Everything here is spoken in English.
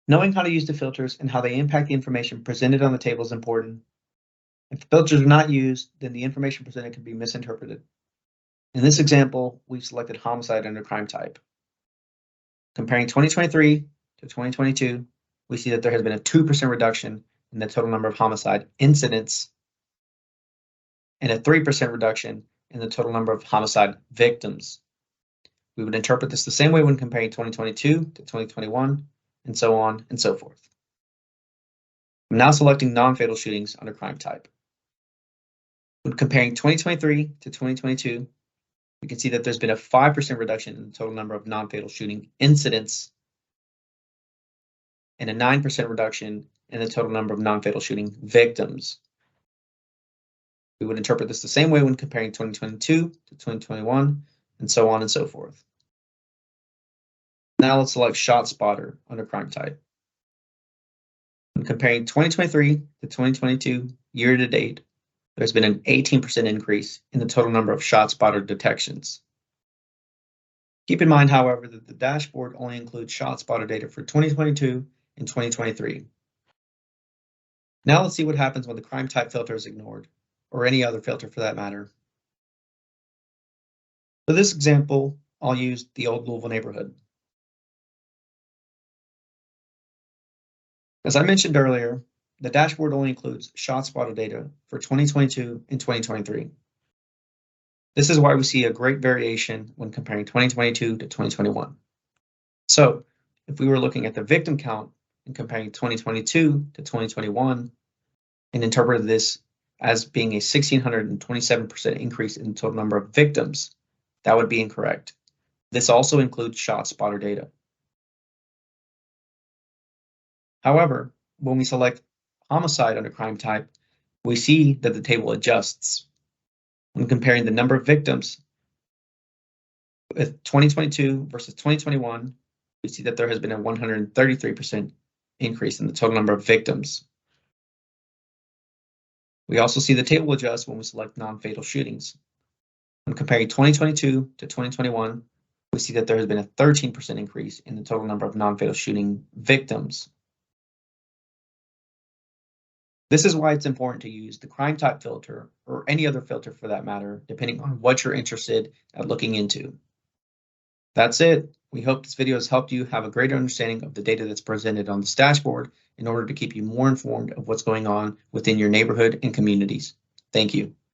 Knowing how to use the filters and how they impact the information presented on the table is important. If the filters are not used, then the information presented can be misinterpreted. In this example, we've selected homicide under crime type. Comparing 2023 to 2022, we see that there has been a 2% reduction in the total number of homicide incidents and a 3% reduction in the total number of homicide victims. We would interpret this the same way when comparing 2022 to 2021, and so on and so forth. I'm now selecting non-fatal shootings under crime type. When comparing 2023 to 2022, we can see that there's been a 5% reduction in the total number of non-fatal shooting incidents and a 9% reduction in the total number of non-fatal shooting victims. We would interpret this the same way when comparing 2022 to 2021, and so on and so forth. Now let's select Shot Spotter under crime type. When comparing 2023 to 2022 year to date, there's been an 18% increase in the total number of shot spotter detections. Keep in mind, however, that the dashboard only includes shot spotter data for 2022 and 2023. Now let's see what happens when the crime type filter is ignored, or any other filter for that matter. For this example, I'll use the old Louisville neighborhood. As I mentioned earlier, the dashboard only includes shot spotter data for 2022 and 2023. This is why we see a great variation when comparing 2022 to 2021. So if we were looking at the victim count and comparing 2022 to 2021 and interpreted this as being a 1,627% increase in the total number of victims, that would be incorrect. This also includes shot spotter data. However, when we select homicide under crime type, we see that the table adjusts. When comparing the number of victims with 2022 versus 2021, we see that there has been a 133% increase in the total number of victims. We also see the table adjust when we select non-fatal shootings. When comparing 2022 to 2021, we see that there has been a 13% increase in the total number of non-fatal shooting victims. This is why it's important to use the crime type filter or any other filter for that matter, depending on what you're interested in looking into. That's it. We hope this video has helped you have a greater understanding of the data that's presented on this dashboard in order to keep you more informed of what's going on within your neighborhood and communities. Thank you.